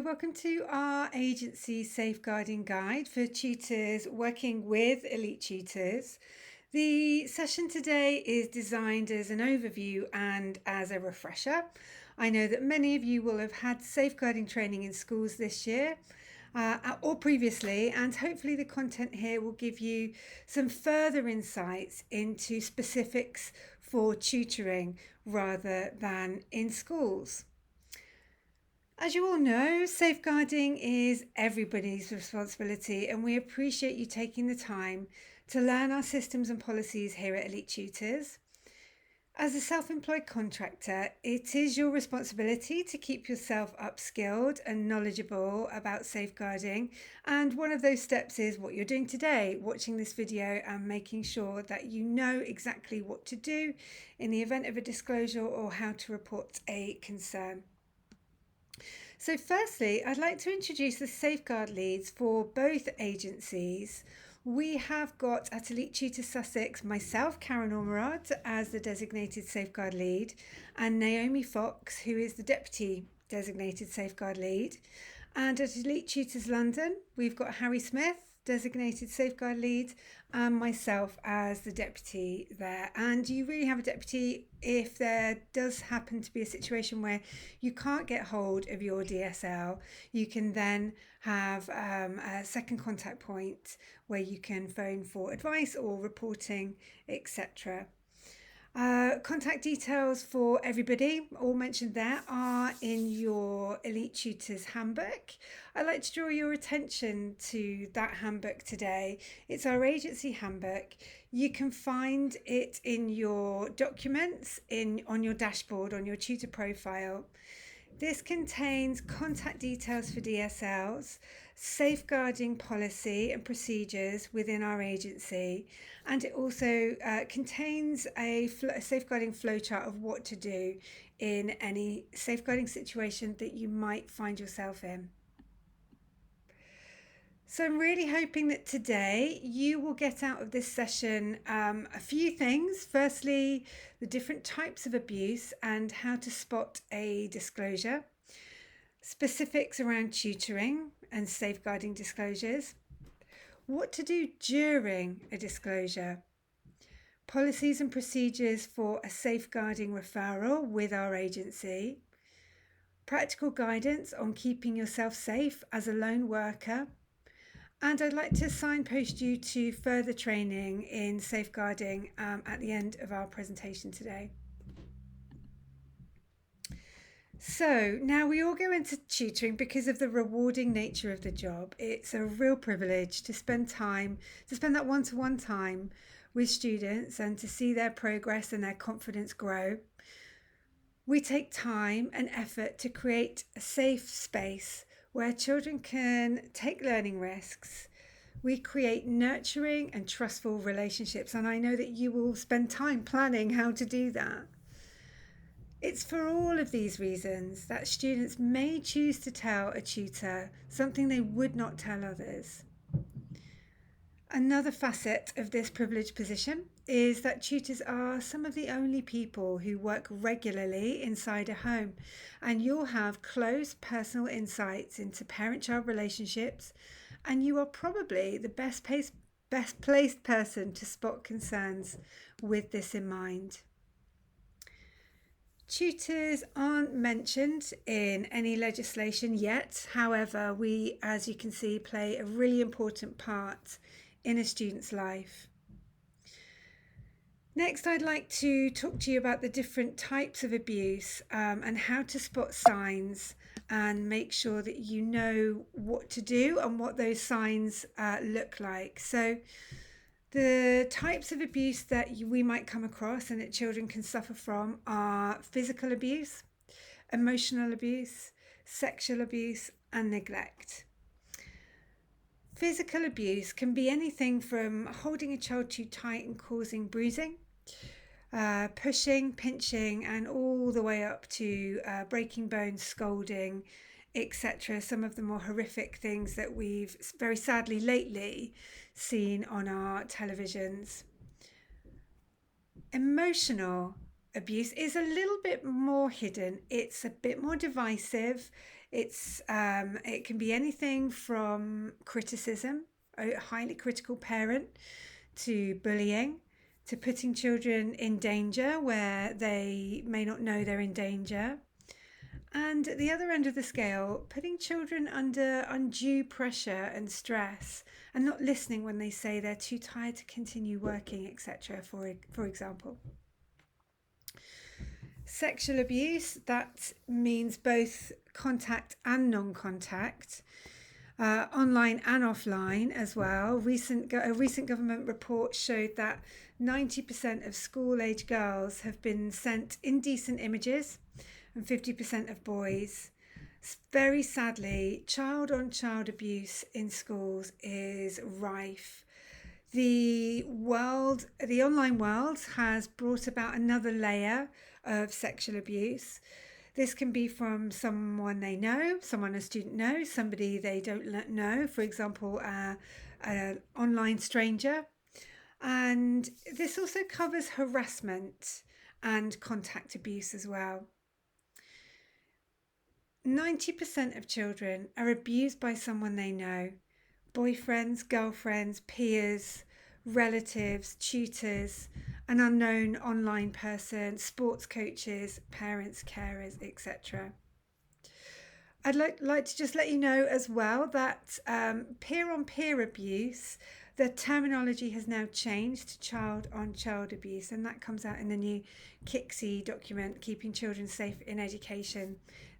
welcome to our agency safeguarding guide for tutors working with elite tutors. The session today is designed as an overview and as a refresher. I know that many of you will have had safeguarding training in schools this year or previously, and hopefully the content here will give you some further insights into specifics for tutoring rather than in schools. As you all know, safeguarding is everybody's responsibility, and we appreciate you taking the time to learn our systems and policies here at Elite Tutors. As a self-employed contractor, it is your responsibility to keep yourself upskilled and knowledgeable about safeguarding, and one of those steps is what you're doing today, watching this video and making sure that you know exactly what to do in the event of a disclosure or how to report a concern. So firstly, I'd like to introduce the safeguard leads for both agencies. We have got at Elite Tutors Sussex myself, Karen Ormerod, as the designated safeguard lead, and Naomi Fox, who is the deputy designated safeguard lead. And at Elite Tutors London, we've got Harry Smith, designated safeguard lead, and myself as the deputy there. And you really have a deputy if there does happen to be a situation where you can't get hold of your DSL. You can then have a second contact point where you can phone for advice or reporting, etc. Contact details for everybody, all mentioned there, are in your Elite Tutors handbook. I'd like to draw your attention to that handbook today. It's our agency handbook. You can find it in your documents on your dashboard, on your tutor profile. This contains contact details for DSLs, safeguarding policy and procedures within our agency, and it also contains a safeguarding flowchart of what to do in any safeguarding situation that you might find yourself in. So I'm really hoping that today you will get out of this session a few things. Firstly, the different types of abuse and how to spot a disclosure, specifics around tutoring and safeguarding disclosures, what to do during a disclosure, policies and procedures for a safeguarding referral with our agency, practical guidance on keeping yourself safe as a lone worker, and I'd like to signpost you to further training in safeguarding at the end of our presentation today. So now we all go into tutoring because of the rewarding nature of the job. It's a real privilege to spend that one-to-one time with students and to see their progress and their confidence grow. We take time and effort to create a safe space where children can take learning risks. We create nurturing and trustful relationships, and I know that you will spend time planning how to do that. It's for all of these reasons that students may choose to tell a tutor something they would not tell others. Another facet of this privileged position is that tutors are some of the only people who work regularly inside a home, and you'll have close personal insights into parent-child relationships, and you are probably the best placed person to spot concerns with this in mind. Tutors aren't mentioned in any legislation yet. However, we, as you can see, play a really important part in a student's life. Next, I'd like to talk to you about the different types of abuse and how to spot signs and make sure that you know what to do and what those signs look like. So the types of abuse that we might come across and that children can suffer from are physical abuse, emotional abuse, sexual abuse, and neglect. Physical abuse can be anything from holding a child too tight and causing bruising, pushing, pinching, and all the way up to breaking bones, scolding, etc. Some of the more horrific things that we've very sadly lately seen on our televisions. Emotional abuse is a little bit more hidden. It's a bit more divisive. It can be anything from criticism, a highly critical parent, to bullying, to putting children in danger where they may not know they're in danger. And at the other end of the scale, putting children under undue pressure and stress and not listening when they say they're too tired to continue working, etc., for example. Sexual abuse, that means both contact and non-contact, online and offline as well. A recent government report showed that 90% of school-age girls have been sent indecent images and 50% of boys. Very sadly, child-on-child abuse in schools is rife. The online world has brought about another layer of sexual abuse. This can be from someone they know, someone a student knows, somebody they don't know, for example, an online stranger. And this also covers harassment and contact abuse as well. 90% of children are abused by someone they know: boyfriends, girlfriends, peers, relatives, tutors, an unknown online person, sports coaches, parents, carers, etc. I'd like to just let you know as well that peer-on-peer abuse, the terminology has now changed to child-on-child abuse, and that comes out in the new KICSI document, Keeping Children Safe in Education,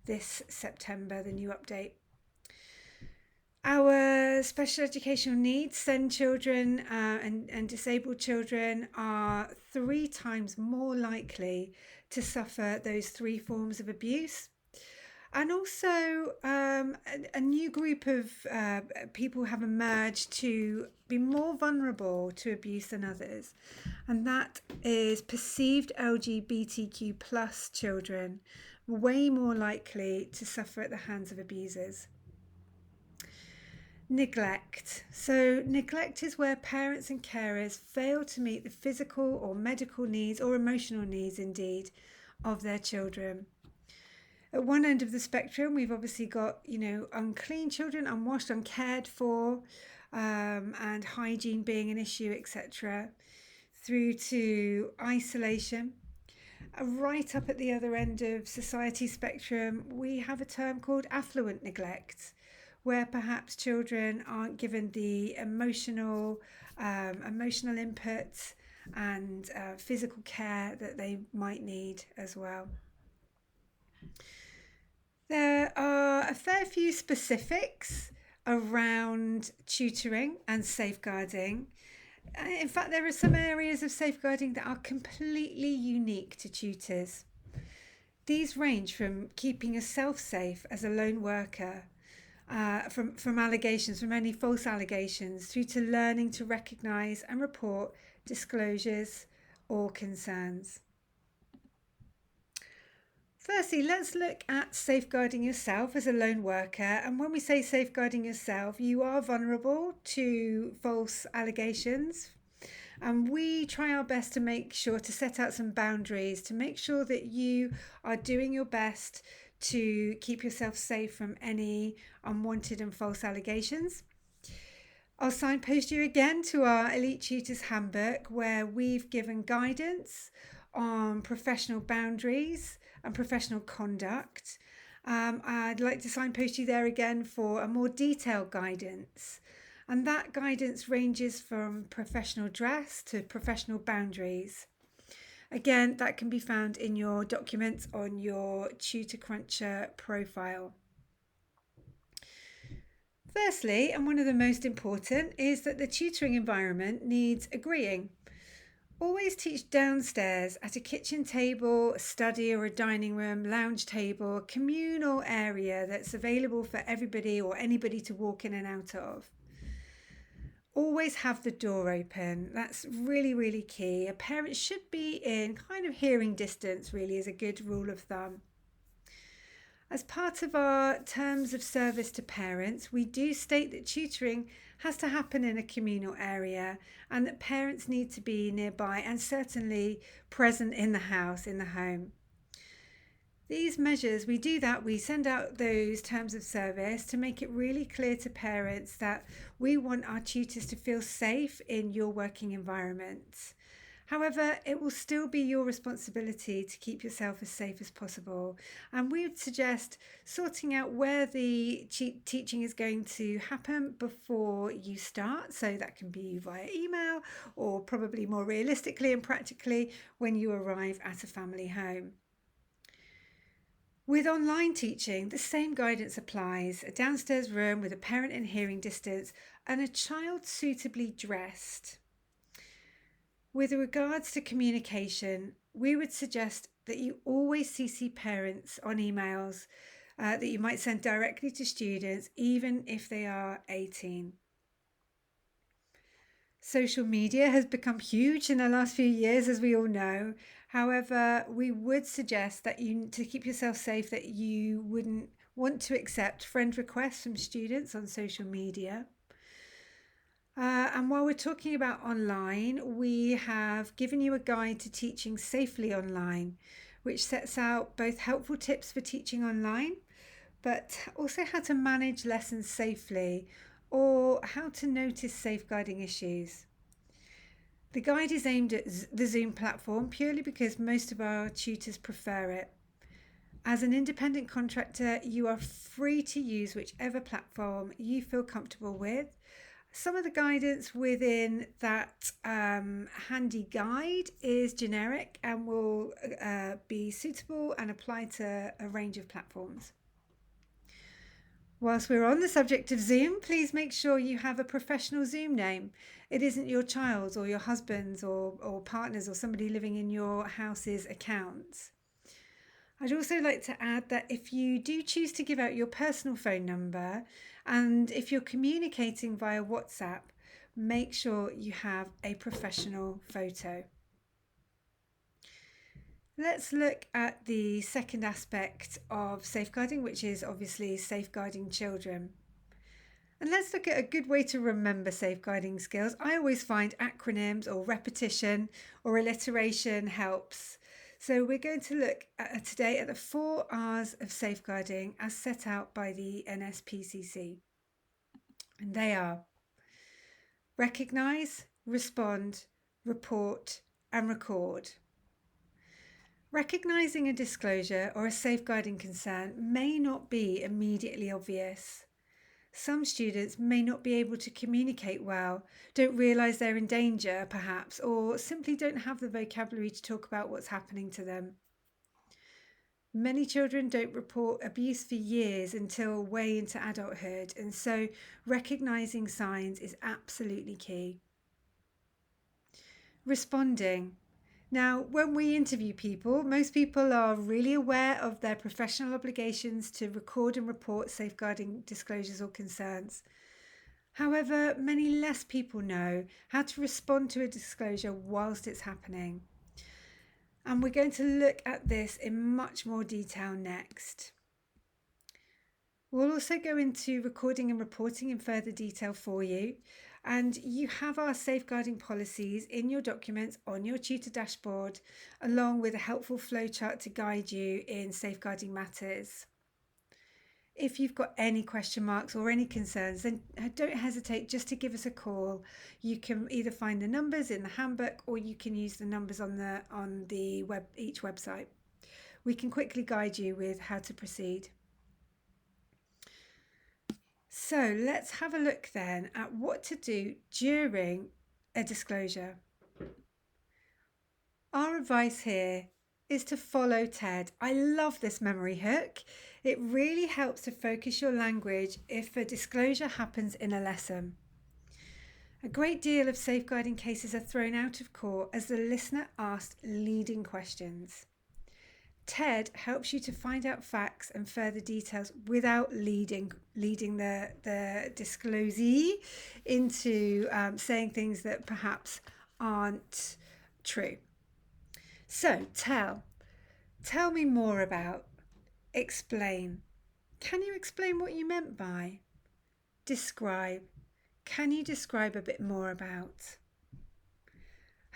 this September, the new update. Our special educational needs, SEND children and disabled children, are 3 times more likely to suffer those 3 forms of abuse. And also, a new group of people have emerged to be more vulnerable to abuse than others, and that is perceived LGBTQ plus children, way more likely to suffer at the hands of abusers. Neglect. So neglect is where parents and carers fail to meet the physical or medical needs, or emotional needs indeed, of their children. At one end of the spectrum, we've obviously got, unclean children, unwashed, uncared for, and hygiene being an issue, etc., through to isolation. Right up at the other end of society spectrum, we have a term called affluent neglect, where perhaps children aren't given the emotional input and physical care that they might need as well. There are a fair few specifics around tutoring and safeguarding. In fact, there are some areas of safeguarding that are completely unique to tutors. These range from keeping yourself safe as a lone worker, from allegations, from any false allegations, through to learning to recognise and report disclosures or concerns. Firstly, let's look at safeguarding yourself as a lone worker. And when we say safeguarding yourself, you are vulnerable to false allegations. And we try our best to make sure to set out some boundaries, to make sure that you are doing your best to keep yourself safe from any unwanted and false allegations. I'll signpost you again to our Elite Tutors Handbook, where we've given guidance on professional boundaries and professional conduct. I'd like to signpost you there again for a more detailed guidance. And that guidance ranges from professional dress to professional boundaries. Again, that can be found in your documents on your Tutor Cruncher profile. Firstly, and one of the most important, is that the tutoring environment needs agreeing. Always teach downstairs at a kitchen table, a study or a dining room, lounge table, a communal area that's available for everybody or anybody to walk in and out of. Always have the door open. That's really, really key. A parent should be in kind of hearing distance, really, is a good rule of thumb. As part of our terms of service to parents, we do state that tutoring has to happen in a communal area and that parents need to be nearby and certainly present in the house, in the home. These measures, we do that, we send out those terms of service to make it really clear to parents that we want our tutors to feel safe in your working environment. However, it will still be your responsibility to keep yourself as safe as possible. And we would suggest sorting out where the teaching is going to happen before you start. So that can be via email, or probably more realistically and practically when you arrive at a family home. With online teaching, the same guidance applies: a downstairs room with a parent in hearing distance and a child suitably dressed. With regards to communication, we would suggest that you always CC parents on emails that you might send directly to students, even if they are 18. Social media has become huge in the last few years, as we all know. However, we would suggest that to keep yourself safe, that you wouldn't want to accept friend requests from students on social media. And while we're talking about online, we have given you a guide to teaching safely online, which sets out both helpful tips for teaching online, but also how to manage lessons safely or how to notice safeguarding issues. The guide is aimed at the Zoom platform purely because most of our tutors prefer it. As an independent contractor, you are free to use whichever platform you feel comfortable with. Some of the guidance within that handy guide is generic and will be suitable and apply to a range of platforms. Whilst we're on the subject of Zoom, please make sure you have a professional Zoom name. It isn't your child's or your husband's or partner's or somebody living in your house's accounts. I'd also like to add that if you do choose to give out your personal phone number, and if you're communicating via WhatsApp, make sure you have a professional photo. Let's look at the second aspect of safeguarding, which is obviously safeguarding children. And let's look at a good way to remember safeguarding skills. I always find acronyms or repetition or alliteration helps. So we're going to look today at the 4 R's of safeguarding as set out by the NSPCC. And they are: recognise, respond, report, and record. Recognising a disclosure or a safeguarding concern may not be immediately obvious. Some students may not be able to communicate well, don't realise they're in danger perhaps, or simply don't have the vocabulary to talk about what's happening to them. Many children don't report abuse for years until way into adulthood, and so recognising signs is absolutely key. Responding. Now, when we interview people, most people are really aware of their professional obligations to record and report safeguarding disclosures or concerns. However, many less people know how to respond to a disclosure whilst it's happening. And we're going to look at this in much more detail next. We'll also go into recording and reporting in further detail for you. And you have our safeguarding policies in your documents on your tutor dashboard, along with a helpful flowchart to guide you in safeguarding matters. If you've got any question marks or any concerns, then don't hesitate just to give us a call. You can either find the numbers in the handbook or you can use the numbers on each website. We can quickly guide you with how to proceed. So let's have a look then at what to do during a disclosure. Our advice here is to follow TED. I love this memory hook. It really helps to focus your language if a disclosure happens in a lesson. A great deal of safeguarding cases are thrown out of court as the listener asked leading questions. TED helps you to find out facts and further details without leading the disclosee into saying things that perhaps aren't true. So tell me more about, explain. Can you explain what you meant by? Describe. Can you describe a bit more about?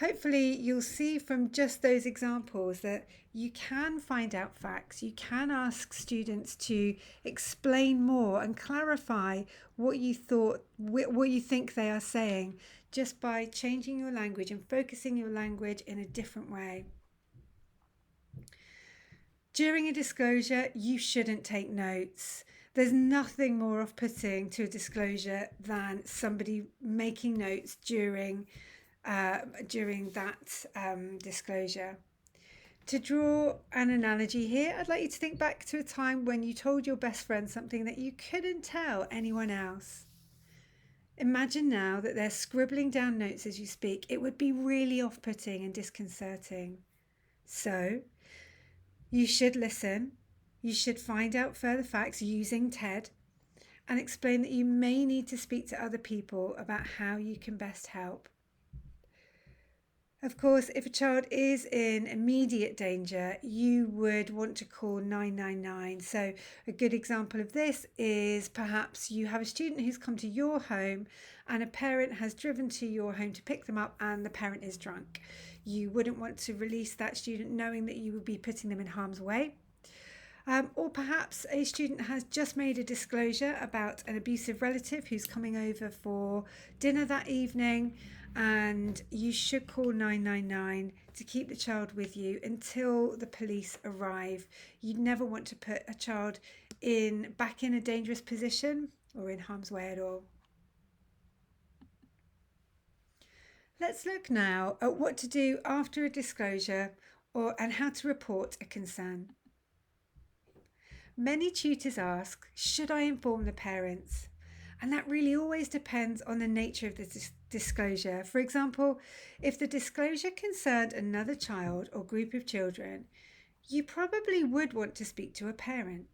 Hopefully, you'll see from just those examples that you can find out facts. You can ask students to explain more and clarify what what you think they are saying, just by changing your language and focusing your language in a different way. During a disclosure, you shouldn't take notes. There's nothing more off-putting to a disclosure than somebody making notes during that disclosure. To draw an analogy here, I'd like you to think back to a time when you told your best friend something that you couldn't tell anyone else. Imagine now that they're scribbling down notes as you speak. It would be really off-putting and disconcerting. So, you should listen. You should find out further facts using TED and explain that you may need to speak to other people about how you can best help. Of course, if a child is in immediate danger, you would want to call 999. So a good example of this is perhaps you have a student who's come to your home and a parent has driven to your home to pick them up and the parent is drunk. You wouldn't want to release that student knowing that you would be putting them in harm's way. Or perhaps a student has just made a disclosure about an abusive relative who's coming over for dinner that evening, and you should call 999 to keep the child with you until the police arrive. You'd never want to put a child back in a dangerous position or in harm's way at all. Let's look now at what to do after a disclosure and how to report a concern. Many tutors ask, should I inform the parents? And that really always depends on the nature of the disclosure. For example, if the disclosure concerned another child or group of children, you probably would want to speak to a parent.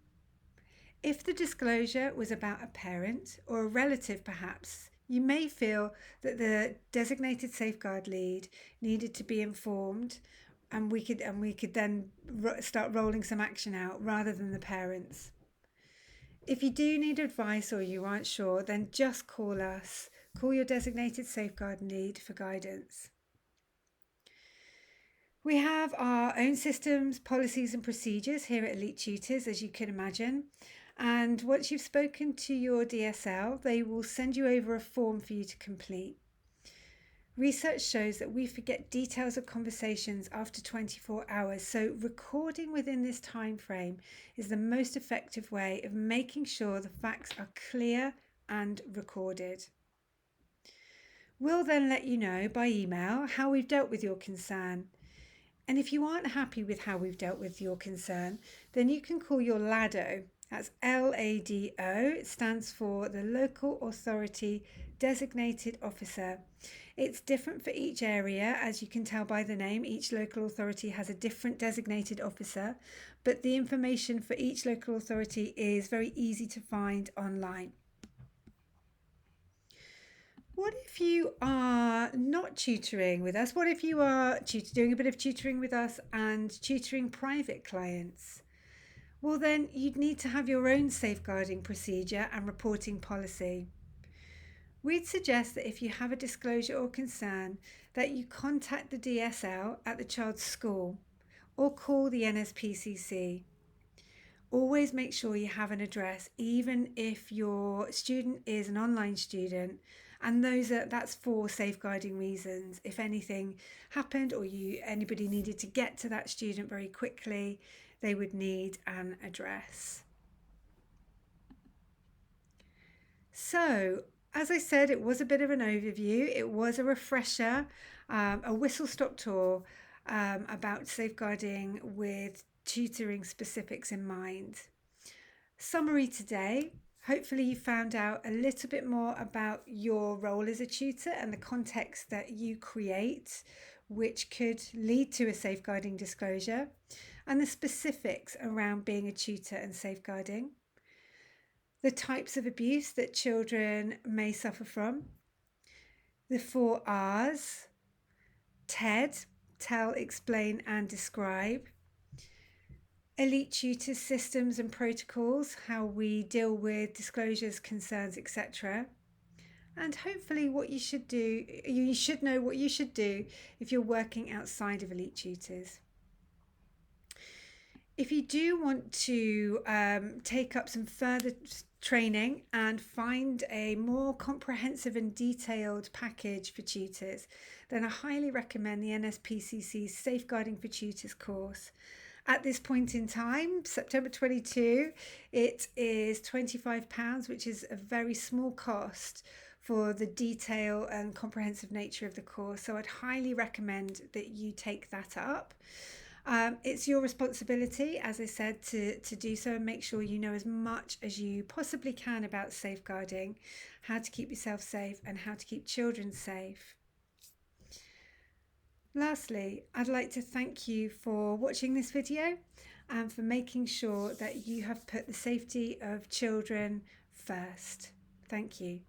If the disclosure was about a parent or a relative perhaps, you may feel that the designated safeguard lead needed to be informed, and we could then start rolling some action out rather than the parents. If you do need advice or you aren't sure, then just call us. Call your designated safeguard lead for guidance. We have our own systems, policies and procedures here at Elite Tutors, as you can imagine. And once you've spoken to your DSL, they will send you over a form for you to complete. Research shows that we forget details of conversations after 24 hours, so recording within this time frame is the most effective way of making sure the facts are clear and recorded. We'll then let you know by email how we've dealt with your concern. And if you aren't happy with how we've dealt with your concern, then you can call your LADO. That's LADO. It stands for the Local Authority Designated Officer. It's different for each area, as you can tell by the name. Each local authority has a different designated officer, but the information for each local authority is very easy to find online. What if you are not tutoring with us? What if you are doing a bit of tutoring with us and tutoring private clients? Well, then you'd need to have your own safeguarding procedure and reporting policy. We'd suggest that if you have a disclosure or concern, that you contact the DSL at the child's school or call the NSPCC. Always make sure you have an address, even if your student is an online student, and that's for safeguarding reasons. If anything happened or anybody needed to get to that student very quickly, they would need an address. So, as I said, it was a bit of an overview. It was a refresher, a whistle-stop tour about safeguarding with tutoring specifics in mind. Summary today. Hopefully you found out a little bit more about your role as a tutor and the context that you create, which could lead to a safeguarding disclosure, and the specifics around being a tutor and safeguarding. The types of abuse that children may suffer from. The 4 R's. TED, tell, explain and describe. Elite Tutors systems and protocols, how we deal with disclosures, concerns, etc. and hopefully what you should do, you should know what you should do if you're working outside of Elite Tutors. If you do want to take up some further training and find a more comprehensive and detailed package for tutors, then I highly recommend the NSPCC's Safeguarding for Tutors course. At this point in time, September 22, it is £25, which is a very small cost for the detail and comprehensive nature of the course. So I'd highly recommend that you take that up. It's your responsibility, as I said, to do so and make sure you know as much as you possibly can about safeguarding, how to keep yourself safe and how to keep children safe. Lastly, I'd like to thank you for watching this video and for making sure that you have put the safety of children first. Thank you.